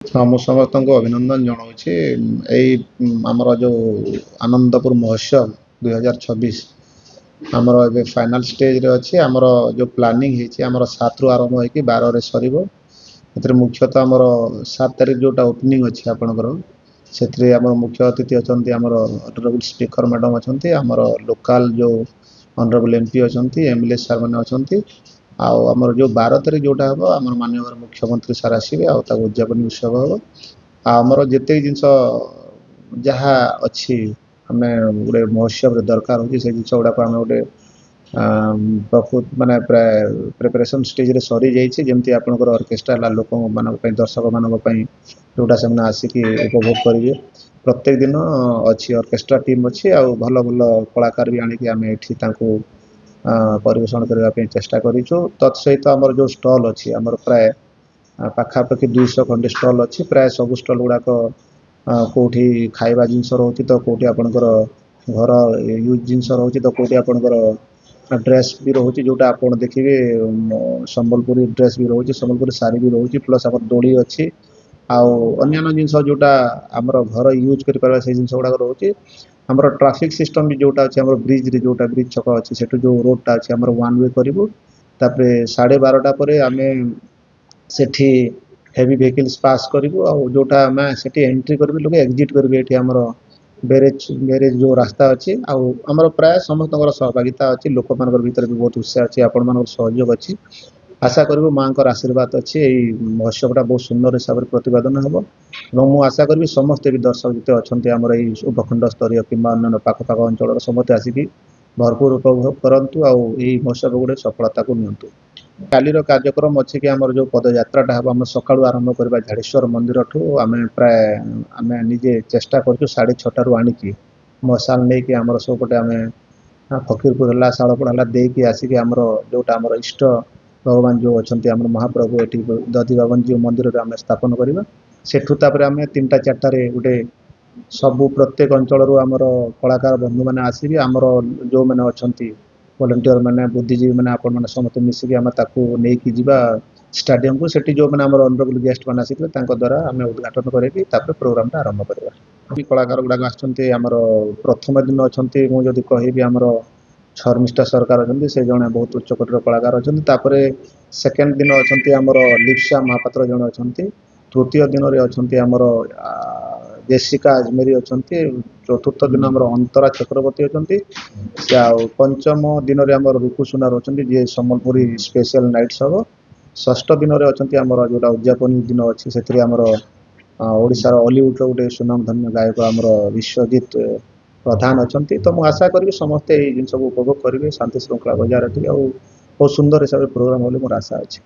ହଁ ମୁଁ ସମସ୍ତଙ୍କୁ ଅଭିନନ୍ଦନ ଜଣାଉଛି। ଏଇ ଆମର ଯୋଉ ଆନନ୍ଦପୁର ମହୋତ୍ସବ 2026 ଆମର ଏବେ ଫାଇନାଲ ଷ୍ଟେଜରେ ଅଛି। ଆମର ଯୋଉ ପ୍ଲାନିଂ ହେଇଛି ଆମର 7ରୁ ଆରମ୍ଭ ହେଇକି 12ରେ ସରିବ। ଏଥିରେ ମୁଖ୍ୟତଃ ଆମର 7 ତାରିଖ ଯୋଉଟା ଓପନିଂ ଅଛି ଆପଣଙ୍କର, ସେଥିରେ ଆମର ମୁଖ୍ୟ ଅତିଥି ଅଛନ୍ତି ଆମର ଅନରେବୁଲ ସ୍ପିକର ମ୍ୟାଡମ ଅଛନ୍ତି, ଆମର ଲୋକାଲ ଯୋଉ ଅନରେବୁଲ ଏମପି ଅଛନ୍ତି, ଏମଏଲଏ ସାର୍ ମାନେ ଅଛନ୍ତି। ଆଉ ଆମର ଯୋଉ 12 ତାରିଖ ଯୋଉଟା ହବ ଆମର ମାନ୍ୟବର ମୁଖ୍ୟମନ୍ତ୍ରୀ ସାର୍ ଆସିବେ ଆଉ ତାକୁ ଉଦ୍ଯାପନୀ ଉତ୍ସବ ହବ। ଆଉ ଆମର ଯେତିକି ଜିନିଷ ଯାହା ଅଛି ଆମେ ଗୋଟେ ମହୋତ୍ସବରେ ଦରକାର ହଉଛି ସେ ଜିନିଷ ଗୁଡାକ ଆମେ ଗୋଟେ ବହୁତ ମାନେ ପ୍ରାୟ ପ୍ରିପାରେସନ ଷ୍ଟେଜରେ ସରିଯାଇଛି। ଯେମିତି ଆପଣଙ୍କର ଅର୍କେଷ୍ଟ୍ରା ହେଲା ଲୋକମାନଙ୍କ ପାଇଁ, ଦର୍ଶକ ମାନଙ୍କ ପାଇଁ ଯୋଉଟା ସେମାନେ ଆସିକି ଉପଭୋଗ କରିବେ। ପ୍ରତ୍ୟେକ ଦିନ ଅଛି ଅର୍କେଷ୍ଟ୍ରା ଟିମ୍ ଅଛି, ଆଉ ଭଲ ଭଲ କଳାକାର ବି ଆଣିକି ଆମେ ଏଠି ତାଙ୍କୁ ପରିବେଷଣ କରିବା ପାଇଁ ଚେଷ୍ଟା କରିଛୁ। ତତ୍ ସହିତ ଆମର ଯୋଉ ଷ୍ଟଲ୍ ଅଛି ଆମର ପ୍ରାୟ ପାଖାପାଖି 200 ଖଣ୍ଡେ ଷ୍ଟଲ୍ ଅଛି। ପ୍ରାୟ ସବୁ ଷ୍ଟଲ୍ ଗୁଡାକ କୋଉଠି ଖାଇବା ଜିନିଷ ରହୁଛି, ତ କୋଉଠି ଆପଣଙ୍କର ଘର ୟୁଜ୍ ଜିନିଷ ରହୁଛି, ତ କୋଉଠି ଆପଣଙ୍କର ଡ୍ରେସ୍ ବି ରହୁଛି। ଯୋଉଟା ଆପଣ ଦେଖିବେ ସମ୍ବଲପୁରୀ ଡ୍ରେସ୍ ବି ରହୁଛି, ସମ୍ବଲପୁରୀ ଶାଢୀ ବି ରହୁଛି, ପ୍ଲସ୍ ଆମର ଦୋଳି ଅଛି। ଆଉ ଅନ୍ୟାନ୍ୟ ଜିନିଷ ଯୋଉଟା ଆମର ଘର ୟୁଜ୍ କରିପାରିବା ସେଇ ଜିନିଷ ଗୁଡାକ ରହୁଛି। ଆମର ଟ୍ରାଫିକ ସିଷ୍ଟମ ବି ଯୋଉଟା ଅଛି ଆମର ବ୍ରିଜରେ, ଯୋଉଟା ବ୍ରିଜ ଛକ ଅଛି ସେଠୁ ଯୋଉ ରୋଡଟା ଅଛି ଆମର ୱାନ୍ ୱେ କରିବୁ। ତାପରେ 12:30 ପରେ ଆମେ ସେଠି ହେଭି ଭେହିକିଲ୍ସ ପାସ୍ କରିବୁ, ଆଉ ଯୋଉଟା ଆମେ ସେଠି ଏଣ୍ଟ୍ରି କରିବୁ ଲୋକ ଏକ୍ଜିଟ୍ କରିବେ। ଏଠି ଆମର ବ୍ୟାରେଜ ଯୋଉ ରାସ୍ତା ଅଛି, ଆଉ ଆମର ପ୍ରାୟ ସମସ୍ତଙ୍କର ସହଭାଗିତା ଅଛି, ଲୋକମାନଙ୍କର ଭିତରେ ବି ବହୁତ ଉତ୍ସାହ ଅଛି, ଆପଣମାନଙ୍କର ସହଯୋଗ ଅଛି। ଆଶା କରିବୁ ମାଙ୍କର ଆଶୀର୍ବାଦ ଅଛି, ଏଇ ମହୋତ୍ସବଟା ବହୁତ ସୁନ୍ଦର ହିସାବରେ ପ୍ରତିପାଦନ ହେବ। ଏବଂ ମୁଁ ଆଶା କରିବି ସମସ୍ତେ ବି ଦର୍ଶକ ଯେତେ ଅଛନ୍ତି ଆମର ଏଇ ଉପଖଣ୍ଡ ସ୍ତରୀୟ କିମ୍ବା ଅନ୍ୟାନ୍ୟ ପାଖପାଖ ଅଞ୍ଚଳର ସମସ୍ତେ ଆସିକି ଭରପୁର ଉପଭୋଗ କରନ୍ତୁ ଆଉ ଏଇ ମହୋତ୍ସବ ଗୋଟେ ସଫଳତାକୁ ନିଅନ୍ତୁ। କାଲିର କାର୍ଯ୍ୟକ୍ରମ ଅଛି କି ଆମର ଯୋଉ ପଦଯାତ୍ରାଟା ହେବ, ଆମେ ସକାଳୁ ଆରମ୍ଭ କରିବା ଝାଡେଶ୍ୱର ମନ୍ଦିରଠୁ। ଆମେ ନିଜେ ଚେଷ୍ଟା କରୁଛୁ 6:30ରୁ ଆଣିକି ମଶାଲ ନେଇକି ଆମର ସବୁପଟେ ଆମେ ଫକୀରପୁର ହେଲା, ଶାଳପଡା ହେଲା ଦେଇକି ଆସିକି ଆମର ଯୋଉଟା ଆମର ଇଷ୍ଟ ଭଗବାନ ଯୋଉ ଅଛନ୍ତି ଆମର ମହାପ୍ରଭୁ ଏଠି ଦଧିବାବନ ଯୋଉ ମନ୍ଦିରରେ ଆମେ ସ୍ଥାପନ କରିବା। ସେଠୁ ତାପରେ ଆମେ 3ଟା 4ଟାରେ ଗୋଟେ ସବୁ ପ୍ରତ୍ୟେକ ଅଞ୍ଚଳରୁ ଆମର କଳାକାର ବନ୍ଧୁମାନେ ଆସିବେ। ଆମର ଯୋଉମାନେ ଅଛନ୍ତି ଭଲେଣ୍ଟିୟର ମାନେ, ବୁଦ୍ଧିଜୀବୀ ମାନେ, ଆପଣମାନେ ସମସ୍ତେ ମିଶିକି ଆମେ ତାକୁ ନେଇକି ଯିବା ଷ୍ଟାଡିୟମକୁ। ସେଠି ଯୋଉମାନେ ଆମର ଅନରେବୁଲ ଗେଷ୍ଟ ମାନେ ଆସିଥିବେ ତାଙ୍କ ଦ୍ୱାରା ଆମେ ଉଦ୍ଘାଟନ କରିକି ତାପରେ ପ୍ରୋଗ୍ରାମଟା ଆରମ୍ଭ କରିବା। କଳାକାର ଗୁଡାକ ଆସିଛନ୍ତି। ଆମର ପ୍ରଥମ ଦିନ ଅଛନ୍ତି, ମୁଁ ଯଦି କହିବି ଆମର ଶର୍ମିଷ୍ଠା ସରକାର ଅଛନ୍ତି, ସେ ଜଣେ ବହୁତ ଉଚ୍ଚକୋଟୀର କଳାକାର ଅଛନ୍ତି। ତାପରେ ସେକେଣ୍ଡ ଦିନ ଅଛନ୍ତି ଆମର ଲିପ୍ସା ମହାପାତ୍ର ଜଣେ ଅଛନ୍ତି। ତୃତୀୟ ଦିନରେ ଅଛନ୍ତି ଆମର ଜେସିକା ଆଜମେରୀ ଅଛନ୍ତି। ଚତୁର୍ଥ ଦିନ ଆମର ଅନ୍ତରା ଚକ୍ରବର୍ତ୍ତୀ ଅଛନ୍ତି। ସେ ଆଉ ପଞ୍ଚମ ଦିନରେ ଆମର ରୁକୁ ସୁନାର ଅଛନ୍ତି, ଯିଏ ସମ୍ବଲପୁରୀ ସ୍ପେଶାଲ ନାଇଟ୍ସ ହବ। ଷଷ୍ଠ ଦିନରେ ଅଛନ୍ତି ଆମର ଯୋଉଟା ଉଦ୍ଯାପନୀ ଦିନ ଅଛି, ସେଥିରେ ଆମର ଓଡ଼ିଶାର ଅଲିଉଡର ଗୋଟେ ସୁନାମଧନ୍ୟ ଗାୟକ ଆମର ବିଶ୍ୱଜିତ ପ୍ରଧାନ ଅଛନ୍ତି। ତ ମୁଁ ଆଶା କରିବି ସମସ୍ତେ ଏଇ ଜିନିଷକୁ ଉପଭୋଗ କରିବେ, ଶାନ୍ତି ଶୃଙ୍ଖଳା ବଜାୟ ରଖିବେ ଆଉ ବହୁତ ସୁନ୍ଦର ହିସାବରେ ପ୍ରୋଗ୍ରାମ ବୋଲି ମୋର ଆଶା ଅଛି।